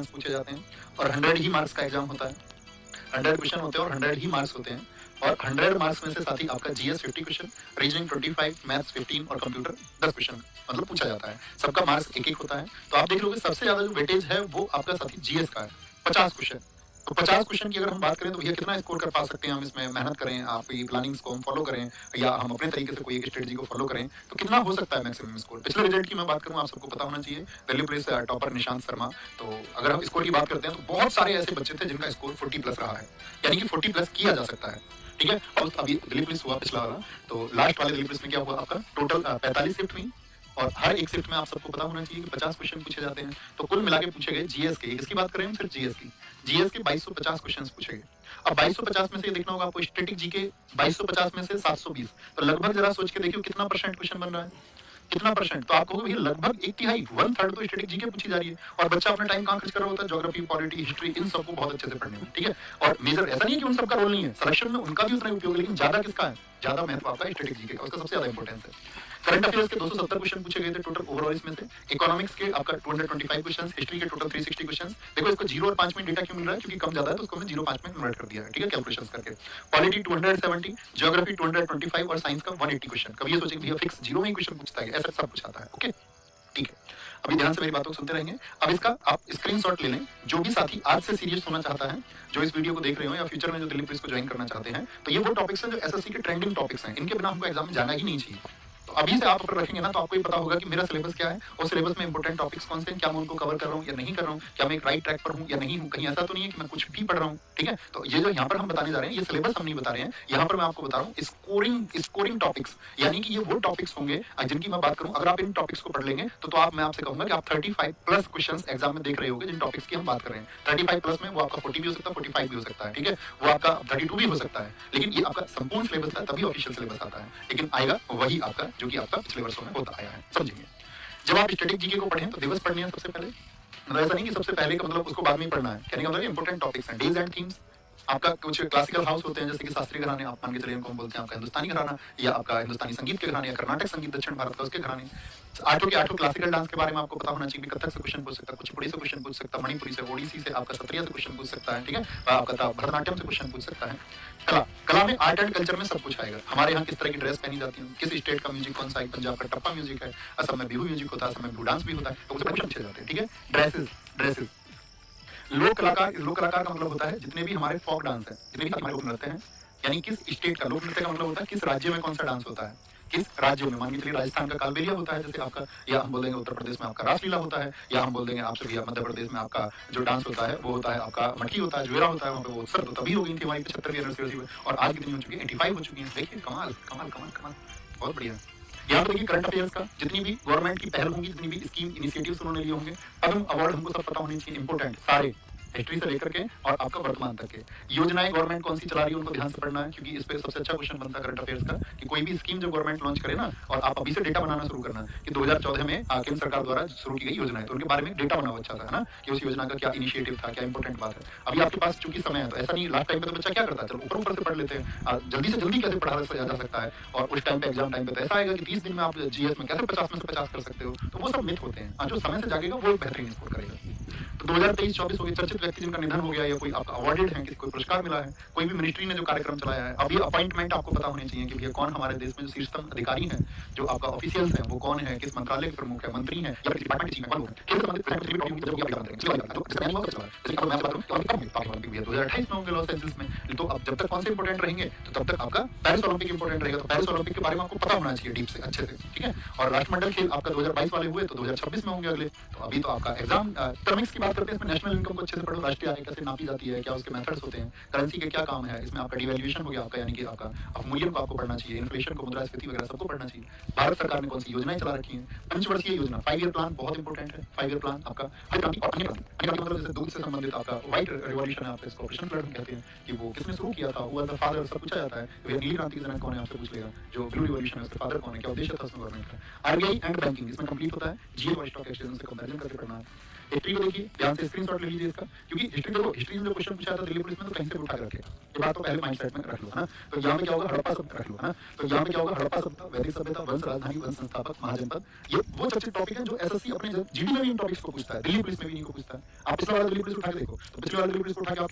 Question पूछे जाते हैं और 100 ही मार्क्स का एग्जाम होता है। 100 क्वेश्चन होते हैं और 100 ही मार्क्स होते हैं और 100 मार्क्स में से साथ ही आपका जीएस 50 क्वेश्चन, रीजनिंग 25, मैथ्स 15 और कंप्यूटर 10 क्वेश्चन मतलब पूछा जाता है। सबका मार्क्स एक एक होता है। तो आप देख लोगे सबसे ज्यादा जो वेटेज है वो आपका साथी जीएस का है, 50 क्वेश्चन। तो 50 क्वेश्चन की अगर हम बात करें तो भैया कितना स्कोर कर पा सकते हैं हम इसमें मेहनत करें, आप ये प्लानिंग्स को हम फॉलो करें या हम अपने तरीके से कोई एक स्ट्रेटजी को फॉलो करें तो कितना हो सकता है मैक्सिमम स्कोर। पिछले रिजल्ट की मैं बात करूं, आप सबको पता होना चाहिए, दिल्ली पुलिस टॉपर निशांत शर्मा। तो अगर हम स्कोर की बात करते हैं तो बहुत सारे ऐसे बच्चे थे जिनका स्कोर 40 प्लस रहा है, यानी कि 40 प्लस किया जा सकता है। ठीक है, और अभी दिल्ली पुलिस हुआ पिछला वाला, तो लास्ट वाले दिल्ली पुलिस में क्या हुआ आपका टोटल 45 शिफ्ट हुई और हर एक शिफ्ट में आप सबको पता होना चाहिए कि 50 क्वेश्चन पूछे जाते हैं। तो कुल मिला के पूछे गए जीएस के, इसकी बात करें सिर्फ जीएस की, जीएस के 2250 क्वेश्चन पूछे गए। अब 2250 में से देखना होगा आपको स्टैटिक जीके 2250 में से 720, तो लगभग जरा सोच के देखियो कितना परसेंट क्वेश्चन बन रहा है, कितना परसेंट। तो आप कहोगे भैया लगभग एक तिहाई, 1/3 तो स्टैटिक जीके पूछी जा रही है और बच्चा अपना टाइम कहाँ खर्च कर रहा होता है, ज्योग्राफी, पॉलिटी, हिस्ट्री, इन सबको बहुत अच्छे से पढ़ने में। ठीक है, और मेजर ऐसा नहीं है कि उन सबका रोल नहीं है, सिलेक्शन में उनका भी उतना ही उपयोग है, लेकिन ज्यादा किसका है, ज्यादा महत्व आपका स्टैटिक जीके का, उसका सबसे ज्यादा इंपॉर्टेंस है। करंट अफेयर्स के 270 क्वेश्चन पूछे गए थे टोटल ओवरऑल इसमें से। इकोनॉमिक्स के आपका 225 क्वेश्चंस, हिस्ट्री के टोटल 360 क्वेश्चंस। देखो इसको 0 और 5 मिनट डेटा क्यों मिल रहा है, क्योंकि कम ज्यादा है तो उसको हमने 0 5 में कन्वर्ट कर दिया है। ठीक है, कैलकुलेशंस करके। पॉलिटी 270, ज्योग्राफी 225 और साइंस का 180 क्वेश्चन। कभी ये सोचे कि भैया फिक्स 0 में ही क्वेश्चन पूछता है, ऐसा सब कुछ आता है। ओके ठीक है, अभी ध्यान से मेरी बातों को सुनते रहेंगे। अब इसका आप स्क्रीनशॉट ले लें, जो भी साथी आज से सीरियस होना चाहता है, जो इस वीडियो को देख रहे हो या फ्यूचर में जो दिल्ली पुलिस को ज्वाइन करना चाहते हैं, तो ये वो टॉपिक्स हैं जो एसएससी के ट्रेंडिंग टॉपिक्स हैं, इनके बिना हमको एग्जाम में जाना ही नहीं चाहिए। तो अभी से आप ऊपर रखेंगे ना तो आपको ये पता होगा कि मेरा सिलेबस क्या है और सिलेबस में इंपॉर्टेंट टॉपिक्स कौन से हैं, क्या मैं उनको कवर कर रहा हूँ या नहीं कर रहा हूँ, क्या मैं एक राइट ट्रैक पर हूँ या नहीं हूँ, कहीं ऐसा तो नहीं है कि मैं कुछ भी पढ़ रहा हूँ। ठीक है, तो ये जो यहाँ पर हम बताने जा रहे हैं ये सिलेबस हम नहीं बता रहे हैं, यहाँ पर मैं आपको बता रहा हूँ स्कोरिंग टॉपिक्स, यानी कि ये वो टॉपिक्स होंगे जिनकी मैं बात करूँ, अगर आप इन टॉपिक्स को पढ़ लेंगे तो आप, मैं आपसे कहूंगा कि आप 35 प्लस क्वेश्चन एग्जाम में देख रहे होंगे जिन टॉपिक्स की हम बात कर रहे हैं। 35 प्लस में वो आपका 40 भी हो सकता है, 45 भी हो सकता है। ठीक है, वो आपका 32 भी हो सकता है, लेकिन ये आपका संपूर्ण सिलेबस है, तभी ऑफिशियल सिलेबस आता है, लेकिन आएगा वही आपका जो कि आपका पिछले वर्षों में होता आया है। समझिए, जब आप स्टैटिक जीके को पढ़ें तो दिवस पढ़नी है सबसे पहले, मतलब ऐसा नहीं कि सबसे पहले का मतलब उसको बाद में ही पढ़ना है, कहने का मतलब इंपॉर्टेंट टॉपिक्स हैं, डेज एंड थीम्स। आपका कुछ क्लासिकल हाउस होते हैं जैसे कि शास्त्रीय घराने, आप मान के चलिए उनको हम बोलते हैं आपका हिंदुस्तानी घराना, या आपका हिंदुस्तानी संगीत के घराने, या कर्नाटक संगीत दक्षिण भारत का उसके घराने। आठों के आठों क्लासिकल डांस के बारे में आपको पता होना चाहिए, कथक से क्वेश्चन पूछ सकता है, कुचिपुड़ी से क्वेश्चन पूछ सकता है, मणिपुरी से, ओडिसी से, आपका सत्रिया से क्वेश्चन पूछ सकता है। ठीक है, आपका भरतनाट्यम से क्वेश्चन पूछ सकता है। कला, कला में आर्ट एंड कल्चर में सब कुछ आएगा, हमारे यहाँ किस तरह की ड्रेस पहनी जाती है, किस स्टेट का म्यूजिक कौन सा है, पंजाब का टप्पा म्यूजिक है, असम में बिहू म्यूजिक होता है, असम में बिहू डांस भी होता है, तो उससे क्वेश्चन पूछे जाते हैं। ठीक है, ड्रेसेस लोक कलाकार का मतलब होता है जितने भी हमारे फोक डांस है, जितने भी हमारे लोक नृत्य हैं, यानी किस स्टेट का लोक नृत्य का मतलब होता है किस राज्य में कौन सा डांस होता है, किस राज्यों में। मान के चलिए राजस्थान का कालबेलिया होता है जैसे आपका, या हम बोल देंगे उत्तर प्रदेश में आपका रासलीला होता है, या हम बोल देंगे आपसे भैया मध्य प्रदेश में आपका जो डांस होता है वो होता है आपका मटकी होता है, जुएरा होता है, वहाँ पे वो उत्सव तो तभी हो गई थी हमारी 75वीं एनिवर्सरी और आज कितनी हो चुकी है, 85 हो चुकी है। देखिए कमाल कमाल कमाल कमाल, बहुत बढ़िया। यहाँ पर देखिए करंट अफेयर्स का जितनी भी गवर्नमेंट की पहल होंगी, जितनी भी स्कीम इनिशिएटिव्स उन्होंने लिए होंगे, पद्म अवार्ड हमको सब पता होने चाहिए, इंपॉर्टेंट सारे हिस्ट्री से लेकर के और आपका वर्तमान तक के योजनाएं गवर्नमेंट कौन सी चला रही है उनको ध्यान से पढ़ना है, क्योंकि इस पे सबसे अच्छा क्वेश्चन बनता है करंट अफेयर्स का कि कोई भी स्कीम जब गवर्नमेंट लॉन्च करे ना, और आप अभी से डेटा बनाना शुरू करना कि 2014 में केंद्र सरकार द्वारा शुरू की गई योजना है तो उनके बारे में डेटा बनाना अच्छा था ना, कि उस योजना का क्या इनिशिएटिव था, क्या इंपॉर्टेंट बात है। अभी आपके पास चूंकि समय है तो ऐसा नहीं, लास्ट टाइम पे तो बच्चा क्या करता है, चलो ऊपर ऊपर से पढ़ लेते हैं, जल्दी से जल्दी कैसे पढ़ा जा सकता है, और उस टाइम पे एग्जाम टाइम पे तो ऐसा आएगा कि 30 दिन में आप जीएस में कैसे 50 में से 50 कर सकते हो, तो वो सब मिथ होते हैं। जो समय से जागेगा वो बेहतरीन स्कोर करेगा। तो 2023-24 हो गए, चर्चित व्यक्ति जिनका निधन हो गया या कोई आपका अवार्डेड है, किसी को पुरस्कार मिला है, कोई भी मिनिस्ट्री ने जो कार्यक्रम चलाया है। अब ये अपॉइंटमेंट आपको पता होने चाहिए कि भैया कौन हमारे देश में जो शीर्षतम अधिकारी हैं, जो आपका ऑफिशियल्स हैं वो कौन है, किस मंत्रालय के प्रमुख है, मंत्री हैं या डिपार्टमेंट चीफ में कौन है, किस संबंधित प्रशासनिक टॉपिक की जब आप बात करें तो इसका नाम चला है। जैसे कि मैं बात करूं तो कब पास ओलंपिक भी है 2028 में होंगे लॉस एंजल्स में, तो अब जब तक कौन से इंपॉर्टेंट रहेंगे तो तब तक आपका पेरिस ओलंपिक इंपॉर्टेंट रहेगा, तो पेरिस ओलंपिक के बारे में आपको पता होना चाहिए डीप से, अच्छे से। ठीक है, और राष्ट्रमंडल खेल आपका 2022 वाले हुए तो 2026 में होंगे अगले। तो अभी तो आपका एग्जाम इकोनॉमिक्स की बात करते हैं, इसमें नेशनल इनकम को अच्छे से पढ़ो, राष्ट्रीय आय कैसे नापी जाती है, क्या उसके मेथड्स होते हैं, करेंसी के क्या काम है, इसमें आपका डिवैल्यूएशन हो गया आपका, यानी कि आपका अवमूल्यन को आपको पढ़ना चाहिए, इन्फ्लेशन को, मुद्रास्फीति वगैरह सबको पढ़ना चाहिए। भारत सरकार ने कौन सी योजनाएं चला रखी हैं, पंचवर्षीय योजना, 5 ईयर प्लान बहुत इंपॉर्टेंट है। 5 ईयर प्लान आपका हर क्रांति और अन्य क्रांति मतलब जैसे दूध से संबंधित आपका व्हाइट रिवॉल्यूशन है, आपका इसको ऑपरेशन फ्लड हम कहते हैं कि वो किसने शुरू किया था, वो फादर सब पूछा जाता है, भैया नीली क्रांति के जनक कौन है आपसे पूछ लेगा, जो ब्लू रिवॉल्यूशन है उसके फादर कौन है, क्या उद्देश्य था उसमें गवर्नमेंट का। आरबीआई एंड बैंकिंग इसमें कंप्लीट होता है, जीएस और स्टॉक एक्सचेंज से कंपैरिजन करके पढ़ना है। हिस्ट्री को देखिए ध्यान से, स्क्रीनशॉट ले लीजिए इसका। क्योंकि हिस्ट्री देखो, हिस्ट्री में जो क्वेश्चन पूछा था दिल्ली पुलिस में तो कहीं से भी उठा के रखेगा, ये बात तो पहले माइंडसेट में रख लो, है ना। तो यहाँ पे क्या होगा, हड़प्पा सभ्यता रख लो, है ना। तो यहाँ पे क्या होगा, हड़प्पा सभ्यता, वैदिक सभ्यता, वंश राजधानी, वंश संस्थापक, महाजनपद, ये वो चर्चित टॉपिक है जो एसएससी अपने जीडी में भी इन टॉपिक्स को पूछता है, दिल्ली पुलिस में भी इनको पूछता है। आप पिछले वाला दिल्ली पुलिस उठा के देखो, तो पिछले वाला दिल्ली पुलिस को उठा के आप